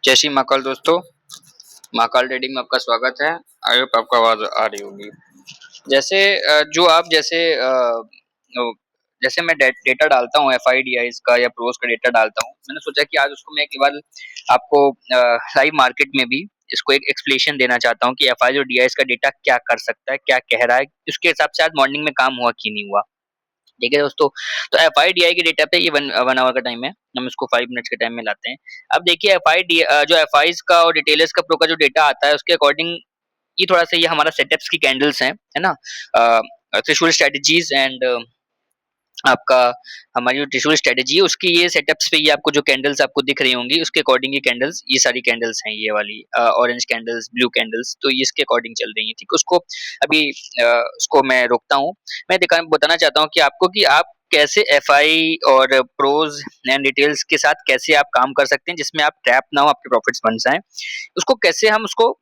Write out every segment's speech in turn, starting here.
जय श्री महाकाल दोस्तों, महाकाल ट्रेडिंग में आपका स्वागत है। आई होप आपको आवाज आ रही होगी। जैसे जो आप जैसे मैं डेटा डालता हूँ एफआईडीआईस का या प्रोस का डेटा डालता हूँ, मैंने सोचा कि आज उसको मैं एक बार आपको लाइव मार्केट में भी इसको एक एक्सप्लेनेशन देना चाहता हूँ कि एफआई और डीआईएस का डेटा क्या कर सकता है, क्या कह रहा है, उसके हिसाब से आज मॉर्निंग में काम हुआ कि नहीं हुआ। ठीक है दोस्तों, तो एफआईडीआई के डेटा पे ये वन आवर का टाइम है, हम इसको 5 मिनट्स के टाइम में लाते हैं। अब देखिए जो एफआईज का और रिटेलर्स का प्रो का जो डेटा आता है उसके अकॉर्डिंग ये थोड़ा सा ये हमारा सेटअप्स की कैंडल्स हैं, है ना। थ्रेशोल्ड स्ट्रेटजीज एंड आपका हमारी जो ट्रेशोल्ड स्ट्रेटजी है उसकी ये सेटअप्स पे ये आपको जो कैंडल्स आपको दिख रही होंगी उसके अकॉर्डिंग ये कैंडल्स, ये सारी कैंडल्स हैं, ये वाली ऑरेंज कैंडल्स, ब्लू कैंडल्स, तो ये इसके अकॉर्डिंग चल रही है। ठीक है, उसको अभी उसको मैं रोकता हूँ। मैं बताना चाहता हूँ कि आपको कि आप कैसे एफआई और प्रोज एंड डिटेल्स के साथ कैसे आप काम कर सकते हैं जिसमें आप ट्रैप ना हो, आपके प्रॉफिट्स बन जाएं। उसको कैसे हम उसको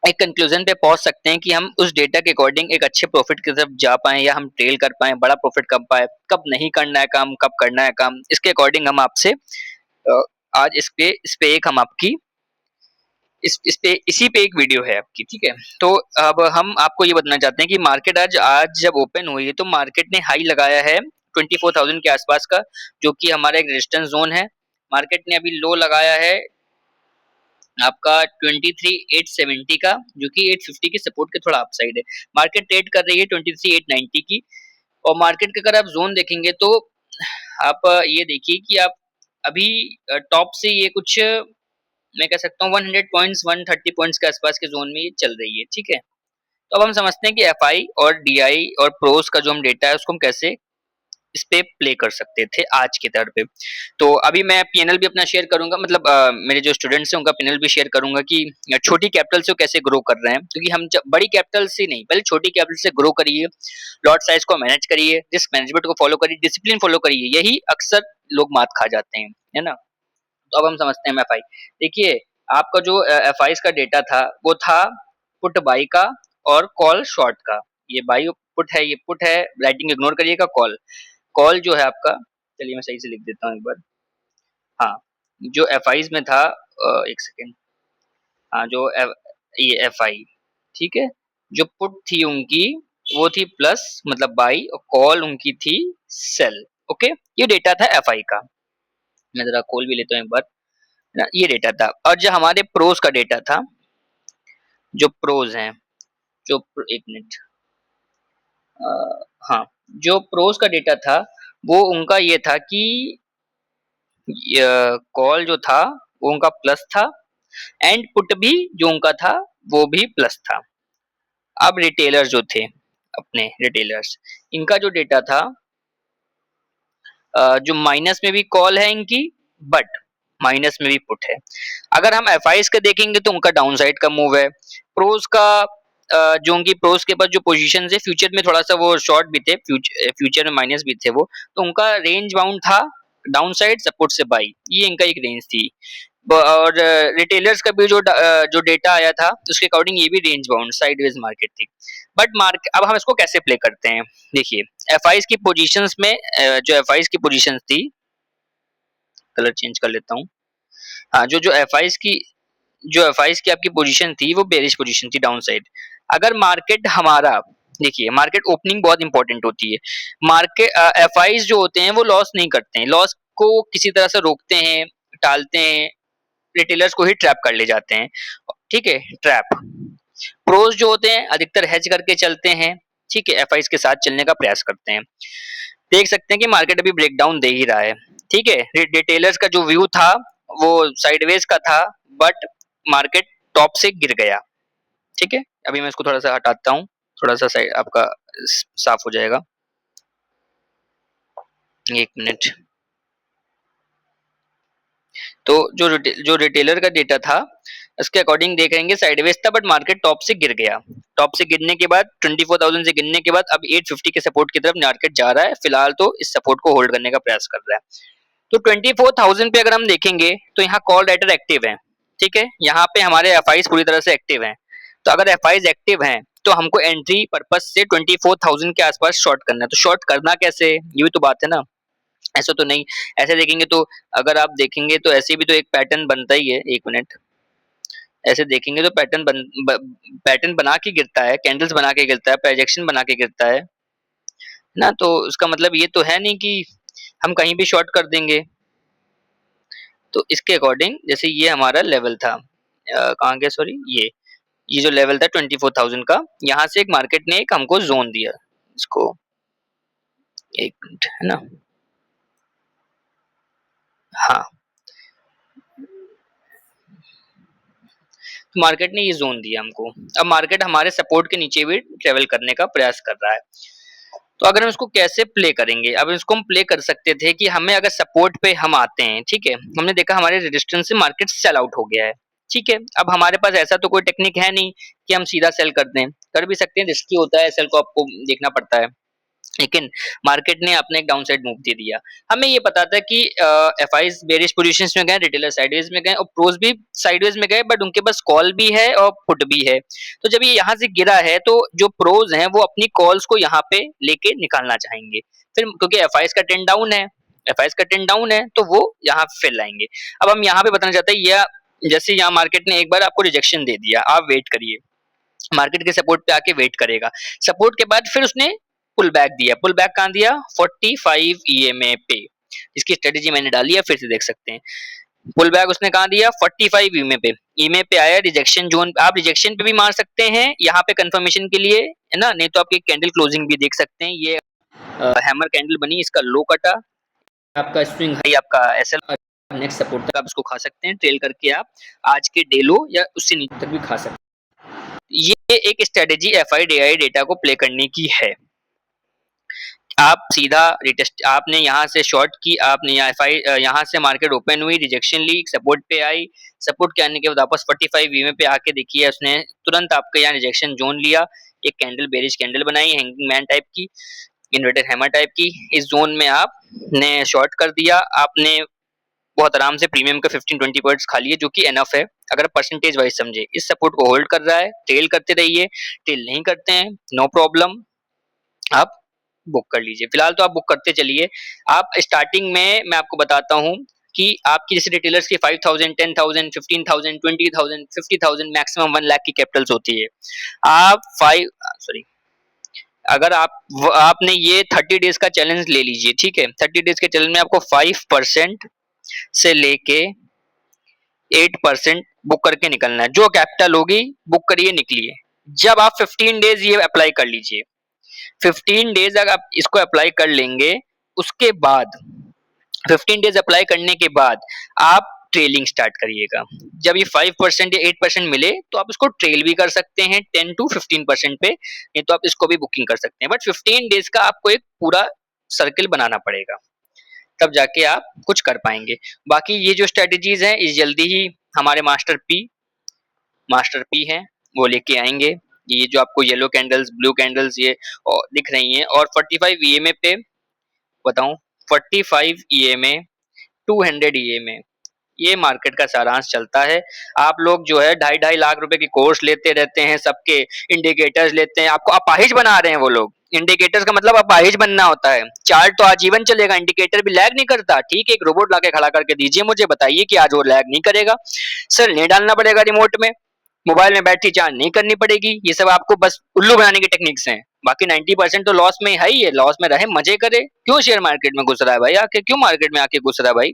एक कंक्लूजन पे पहुंच सकते हैं कि हम उस डेटा के अकॉर्डिंग एक अच्छे प्रॉफिट की तरफ जा पाए या हम ट्रेल कर पाए, बड़ा प्रॉफिट कर पाए, कब नहीं करना है काम, कब करना है काम, इसके अकॉर्डिंग हम आपसे आज इस पे एक हम आपकी इस पे इसी पे एक वीडियो है आपकी। ठीक है, तो अब हम आपको ये बताना चाहते हैं कि मार्केट आज आज जब ओपन हुई है तो मार्केट ने हाई लगाया है 24,000 के आसपास का, जो कि हमारा एक रेजिस्टेंस जोन है। मार्केट ने अभी लो लगाया है आपका 23,870 का, जो कि 850 के सपोर्ट के थोड़ा अपसाइड है। मार्केट ट्रेड कर रही है 23,890 की। और मार्केट के अगर आप जोन देखेंगे तो आप ये देखिए कि आप अभी टॉप से ये कुछ मैं कह सकता हूँ 100 पॉइंट्स 130 पॉइंट्स के आसपास के जोन में ये चल रही है। ठीक है, तो अब हम समझते हैं कि एफआई और डीआई और प्रोस का जो हम डेटा है उसको हम कैसे इस पे प्ले कर सकते थे आज के तौर पे। तो अभी मैं पीएनएल भी अपना शेयर करूंगा, मतलब मेरे जो स्टूडेंट्स हैं उनका पीएनएल भी शेयर करूंगा कि छोटी कैपिटल से वो कैसे ग्रो कर रहे हैं, क्योंकि हम बड़ी कैपिटल से नहीं, पहले छोटी कैपिटल से ग्रो करिए, लॉट साइज को मैनेज करिए, रिस्क मैनेजमेंट को फॉलो करिए, डिसिप्लिन फॉलो करिए, यही अक्सर लोग मात खा जाते हैं, है ना। तो अब हम समझते हैं एफआई। देखिए, आपका जो एफआई का डेटा था वो था पुट बाई का और कॉल शॉर्ट का। ये बाई पुट है, ये पुट है, राइटिंग इग्नोर करिएगा। कॉल कॉल जो है आपका, चलिए मैं सही से लिख देता हूँ एक बार। हाँ, जो एफ आईज में था, एक सेकेंड। हाँ, ये एफ आई, ठीक है, जो पुट थी उनकी वो थी प्लस मतलब बाई, और कॉल उनकी थी सेल। ओके, ये डेटा था एफ आई का। मैं जरा कॉल भी लेता हूँ एक बार ना, ये डेटा था। और जो हमारे प्रोज का डेटा था, जो प्रोज हैं, एक मिनट, हाँ, जो प्रोज का डेटा था वो उनका ये था कि कॉल जो था वो उनका प्लस था, एंड पुट भी जो उनका था वो भी प्लस था। अब रिटेलर जो थे, अपने रिटेलर्स, इनका जो डेटा था, जो माइनस में भी कॉल है इनकी, बट माइनस में भी पुट है। अगर हम एफ का देखेंगे तो उनका डाउन साइड का मूव है। प्रोज का जो उनकी प्रोज के पास जो पोजीशन है, फ्यूचर में थोड़ा सा वो शॉर्ट भी थे, फ्यूचर में माइनस भी थे वो, तो उनका रेंज बाउंड था डाउन साइड, सपोर्ट से बाई, ये इनका एक रेंज थी। और रिटेलर्स का भी जो डेटा आया था उसके अकॉर्डिंग ये भी रेंज बाउंड साइडवेज मार्केट थी। बट मार्केट, अब हम इसको कैसे प्ले करते हैं, देखिए एफ की पोजीशंस में, जो एफ की पोजीशंस थी, कलर चेंज कर लेता हूँ। हाँ, जो एफ की आपकी पोजीशन थी वो बेरिश पोजीशन थी, डाउन साइड। अगर मार्केट हमारा, देखिए मार्केट ओपनिंग बहुत इंपॉर्टेंट होती है। मार्केट एफ जो होते हैं वो लॉस नहीं करते हैं, लॉस को किसी तरह से रोकते हैं, टालते हैं, रिटेलर्स को ही ट्रैप कर ले जाते हैं। ठीक है, ट्रैप। प्रोज जो होते हैं अधिकतर हेज करके चलते हैं, ठीक है, एफ के साथ चलने का प्रयास करते हैं। देख सकते हैं कि मार्केट अभी ब्रेकडाउन दे ही रहा है। ठीक है, रिटेलर्स का जो व्यू था वो साइडवेज का था, बट मार्केट टॉप से गिर गया। ठीक है, अभी मैं इसको थोड़ा सा हटाता हूँ, थोड़ा सा साइड आपका साफ हो जाएगा, एक मिनट। तो जो रिटेलर का डेटा था इसके अकॉर्डिंग देखेंगे साइडवेज था, बट मार्केट टॉप से गिर गया। टॉप से गिरने के बाद 24,000 से गिरने के बाद अब 850 के सपोर्ट की तरफ मार्केट जा रहा है। फिलहाल तो इस सपोर्ट को होल्ड करने का प्रयास कर रहा है। तो 24,000 पे अगर हम देखेंगे तो यहाँ कॉल राइटर एक्टिव है। ठीक है, यहाँ पे हमारे एफ पूरी तरह से एक्टिव हैं। तो अगर एफ एक्टिव हैं तो हमको एंट्री पर्पज से 24,000 के आसपास शॉर्ट करना है। तो शॉर्ट करना कैसे, ये भी तो बात है ना। ऐसा तो नहीं, ऐसे देखेंगे तो अगर आप देखेंगे तो ऐसे भी तो एक पैटर्न बनता ही है। 1 मिनट, ऐसे देखेंगे तो पैटर्न बना के गिरता है, कैंडल्स बना के गिरता है, प्रोजेक्शन बना के गिरता है ना। तो उसका मतलब ये तो है नहीं कि हम कहीं भी शॉर्ट कर देंगे। तो इसके अकॉर्डिंग जैसे ये हमारा लेवल था, कहाँ गया सॉरी, ये जो लेवल था 24,000 का, यहाँ से एक मार्केट ने एक हमको जोन दिया, इसको 1 मिनट है ना, हाँ, तो मार्केट ने ये जोन दिया हमको। अब मार्केट हमारे सपोर्ट के नीचे भी ट्रेवल करने का प्रयास कर रहा है। तो अगर हम इसको कैसे प्ले करेंगे, अब इसको हम प्ले कर सकते थे कि हमें अगर सपोर्ट पे हम आते हैं, ठीक है, हमने देखा हमारे रेजिस्टेंस से मार्केट सेल आउट हो गया है, ठीक है, अब हमारे पास ऐसा तो कोई टेक्निक है नहीं कि हम सीधा सेल कर दें, कर भी सकते हैं, रिस्की होता है, सेल को आपको देखना पड़ता है, लेकिन मार्केट ने अपने एक डाउन साइड मूव दे दिया। हमें ये पता था कि एफआईज बेरिश पोजीशंस में गए, रिटेलर साइडवेज में गए और प्रोज भी साइडवेज में गए, बट उनके पास कॉल भी है और पुट भी है। तो जब ये यहाँ से गिरा है तो जो प्रोज हैं वो अपनी कॉल्स को यहाँ पे लेके निकालना चाहेंगे, फिर क्योंकि एफआईज का ट्रेंड डाउन है, एफआईज का ट्रेंड डाउन है तो वो यहाँ फिर लाएंगे। अब हम यहाँ पे बताना चाहते हैं, या जैसे यहाँ मार्केट ने एक बार आपको रिजेक्शन दे दिया, आप वेट करिए, मार्केट के सपोर्ट पे आके वेट करेगा, सपोर्ट के बाद फिर उसने पुल बैक दिया, पुल बैक कहाँ दिया, 45 ईएमए पे, इसकी स्ट्रेटेजी मैंने डाली है, फिर से देख सकते हैं, पुल बैक उसने कहाँ दिया, 45 ईएमए पे, ईएमए पे आया रिजेक्शन जोन, आप रिजेक्शन पे भी मार सकते हैं यहाँ पे कंफर्मेशन के लिए, है ना, नहीं तो आपकी कैंडल क्लोजिंग भी देख सकते हैं, ये हैमर कैंडल बनी, इसका लो कटा, आपका स्विंग हाई, आपका एसएल, नेक्स्ट सपोर्ट तक आप इसको खा सकते हैं, ट्रेल करके आप आज के डे लो या उससे नीचे तक भी खा सकते हैं। ये एक स्ट्रेटेजी एफआईडीआई डेटा को प्ले करने की है। आप सीधा रिटेस्ट, आपने यहाँ से शॉर्ट की, आपने यहाँ से मार्केट ओपन हुई, रिजेक्शन ली, सपोर्ट पे आई, सपोर्ट के आने के बाद वापस 45 वीमे पे आके देखिए उसने तुरंत आपके यहाँ रिजेक्शन जोन लिया, एक कैंडल बेरिश कैंडल बनाई हैंगिंग मैन टाइप की, इन्वर्टेड हैमर टाइप की, इस जोन में आपने शॉर्ट कर दिया, आपने बहुत आराम से प्रीमियम का 15-20 खा लिए, जो कि एनफ है अगर परसेंटेज वाइज समझे। इस सपोर्ट को होल्ड कर रहा है, टेल करते रहिए, टेल नहीं करते हैं नो प्रॉब्लम, आप बुक कर लीजिए, फिलहाल तो आप बुक करते चलिए। आप स्टार्टिंग में मैं आपको बताता हूँ कि आपकी जैसे रिटेलर्स की 5,000, 10,000, 15,000, 20,000, 50,000, मैक्सिमम 1 लाख की कैपिटल्स होती है। आप फाइव सॉरी अगर आपने ये 30 डेज का चैलेंज ले लीजिए, ठीक है, 30 डेज के चैलेंज में आपको 5% से लेके 8% बुक करके निकलना है, जो कैपिटल होगी बुक करिए निकलिए। जब आप 15 डेज ये अप्लाई कर लीजिए, 15 डेज अगर आप इसको अप्लाई कर लेंगे, उसके बाद 15 डेज अप्लाई करने के बाद आप ट्रेलिंग स्टार्ट करिएगा। जब ये 5% या 8% मिले तो आप इसको ट्रेल भी कर सकते हैं 10 to 15% पे, नहीं तो आप इसको भी बुकिंग कर सकते हैं, बट 15 डेज का आपको एक पूरा सर्किल बनाना पड़ेगा, तब जाके आप कुछ कर पाएंगे। बाकी ये जो स्ट्रेटेजीज हैं इस जल्दी ही हमारे मास्टर पी हैं वो लेके आएंगे। ये जो आपको येलो कैंडल्स, ब्लू कैंडल्स ये दिख रही हैं, और 45 ईएमए पे बताऊं, 45 ईएमए, 200 ईएमए, ये मार्केट का सारांश चलता है। आप लोग जो है 2.5 लाख रुपए की कोर्स लेते रहते हैं, सबके इंडिकेटर्स लेते हैं, आपको अपाहिज बना रहे हैं वो लोग। इंडिकेटर्स का मतलब अपाहिज बनना होता है, चार्ट तो आजीवन चलेगा, इंडिकेटर भी लैग नहीं करता, ठीक है, एक रोबोट लाके खड़ा करके दीजिए मुझे, बताइए कि आज वो लैग नहीं करेगा, सर नहीं डालना पड़ेगा रिमोट में, मोबाइल में बैटरी चार्ज नहीं करनी पड़ेगी, ये सब आपको बस उल्लू बनाने की टेक्निक्स हैं। बाकी 90% तो लॉस में है ही है, लॉस में रहे मजे करे, क्यों शेयर मार्केट में घुस रहा है भाई आके, क्यों मार्केट में आके घुस रहा है भाई,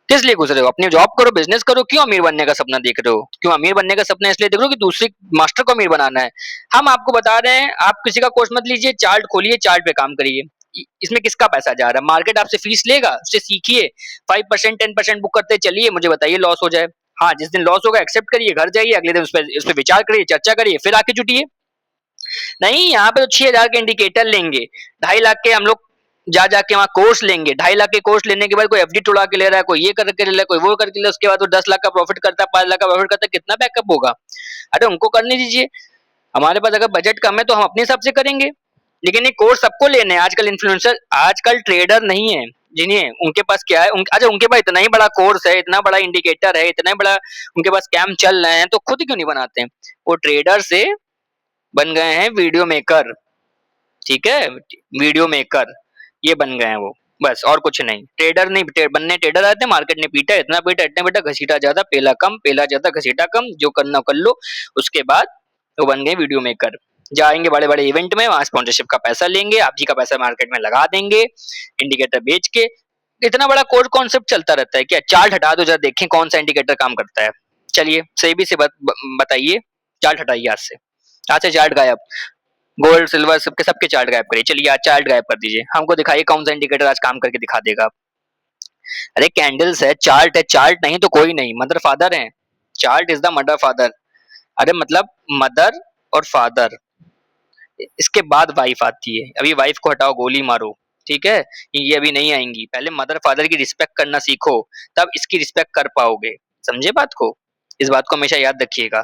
किस लिए घुस रहे हो, अपनी जॉब करो, बिजनेस करो, क्यों अमीर बनने का सपना देख रहे हो, क्यों अमीर बनने का सपना इसलिए देख रहे हो कि दूसरे मास्टर को अमीर बनाना है। हम आपको बता रहे हैं, आप किसी का कोर्स मत लीजिए, चार्ट खोलिए, चार्ट पे काम करिए, इसमें किसका पैसा जा रहा है, मार्केट आपसे फीस लेगा, उससे सीखिए, 5% 10% बुक करते चलिए, मुझे बताइए लॉस हो जाए, हाँ जिस दिन लॉस होगा एक्सेप्ट करिए, घर जाइए, अगले दिन उस पर विचार करिए, चर्चा करिए, फिर आके जुटिए। नहीं, यहाँ पे तो 6,000 के इंडिकेटर लेंगे, 2.5 लाख के हम लोग जा जाके वहां कोर्स लेंगे, 2.5 लाख के कोर्स लेने के बाद कोई एफडी तोड़ा के ले रहा है, कोई ये करके ले रहा है, कोई वो करके ले रहा है, उसके बाद वो 10 लाख का प्रॉफिट करता है, 5 लाख का प्रॉफिट करता है, कितना बैकअप होगा। अरे उनको करने दीजिए, हमारे पास अगर बजट कम है तो हम अपने हिसाब से करेंगे, लेकिन ये कोर्स सबको लेने हैं। आजकल इन्फ्लुएंसर, आजकल ट्रेडर नहीं है जिन्हें, उनके पास क्या है, अच्छा उनके पास इतना ही बड़ा कोर्स है, इतना बड़ा इंडिकेटर है, इतना बड़ा उनके पास कैम चल रहे हैं, तो खुद क्यों नहीं बनाते हैं। वो ट्रेडर से बन गए हैं वीडियो मेकर, ठीक है, वीडियो मेकर ये बन गए हैं वो। बस और कुछ नहीं। ट्रेडर नहीं बनने, ट्रेडर आते मार्केट ने पीटा, इतना पीटा, इतना पीटा, घसीटा ज्यादा, पेला कम, पेला ज्यादा, घसीटा कम, जो करना कर लो। उसके बाद वो बन गए वीडियो मेकर। जाएंगे बड़े बड़े इवेंट में, वहां स्पॉन्सरशिप का पैसा लेंगे, आप जी का पैसा मार्केट में लगा देंगे इंडिकेटर बेच के। इतना बड़ा कोड कॉन्सेप्ट चलता रहता है क्या? चार्ट हटा दो जरा, देखें कौन सा इंडिकेटर काम करता है। चलिए सही भी से बताइए, चार्ट हटाइए आज से, आज से चार्ट गायब। गोल्ड सिल्वर सबके सबके चार्ट गायब करिए। चलिए आज चार्ट गायब कर दीजिए, हमको दिखाइए कौन सा इंडिकेटर आज काम करके दिखा देगा। अरे कैंडल्स है, चार्ट है, चार्ट नहीं तो कोई नहीं, मदर फादर है। Chart is the mother father. अरे मतलब मदर और फादर, इसके बाद वाइफ आती है। अभी वाइफ को हटाओ, गोली मारो, ठीक है, ये अभी नहीं आएंगी। पहले मदर फादर की रिस्पेक्ट करना सीखो, तब इसकी रिस्पेक्ट कर पाओगे। समझे बात को? इस बात को हमेशा याद रखिएगा।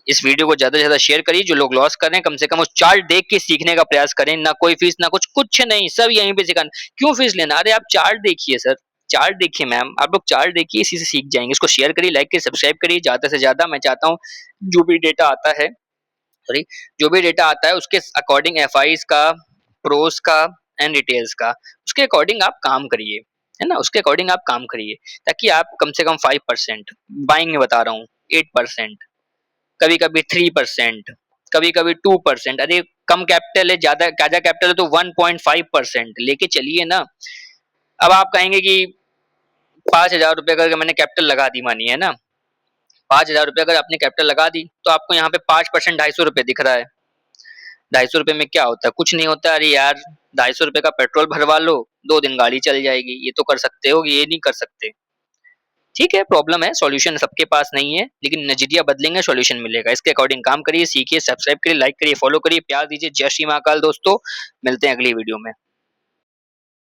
इस वीडियो को ज्यादा से ज्यादा शेयर करिए। जो लोग लॉस कर रहे हैं कम से कम उस चार्ट देख के सीखने का प्रयास करें। ना कोई फीस ना कुछ, कुछ नहीं, सब यहीं पे सिखाना। क्यों फीस लेना? अरे आप चार्ट देखिए सर, चार्ट देखिए मैम, आप लोग चार्ट देखिए, इसी से सीख जाएंगे। इसको शेयर करिए, लाइक करिए, सब्सक्राइब करिए ज्यादा से ज्यादा। मैं चाहता हूँ जो भी डेटा आता है, सॉरी, जो भी डेटा आता है उसके अकॉर्डिंग एफआईज का, प्रोस का एंड डिटेल्स का, उसके अकॉर्डिंग आप काम करिए, है ना, उसके अकॉर्डिंग आप काम करिए, ताकि आप कम से कम 5% बाइंग में बता रहा हूँ, 8%, कभी कभी 3%, कभी कभी 2%। अरे कम कैपिटल है, ज्यादा ज्यादा कैपिटल है तो 1.5% लेके चलिए ना। अब आप कहेंगे कि 5,000 रुपये करके मैंने कैपिटल लगा दी, मानिए, है ना, 5,000 रुपये अगर आपने कैपिटल लगा दी तो आपको यहाँ पे 5% 250 रुपये दिख रहा है। 250 रुपये में क्या होता है? कुछ नहीं होता। अरे यार 250 रुपये का पेट्रोल भरवा लो, 2 दिन गाड़ी चल जाएगी। ये तो कर सकते हो, ये नहीं कर सकते। ठीक है, प्रॉब्लम है, सॉल्यूशन सबके पास नहीं है, लेकिन नजरिया बदलेंगे सॉल्यूशन मिलेगा। इसके अकॉर्डिंग काम करिए, सीखिए, सब्सक्राइब करिए, लाइक करिए, फॉलो करिए, प्यार दीजिए। जय श्री महाकाल दोस्तों, मिलते हैं अगली वीडियो में।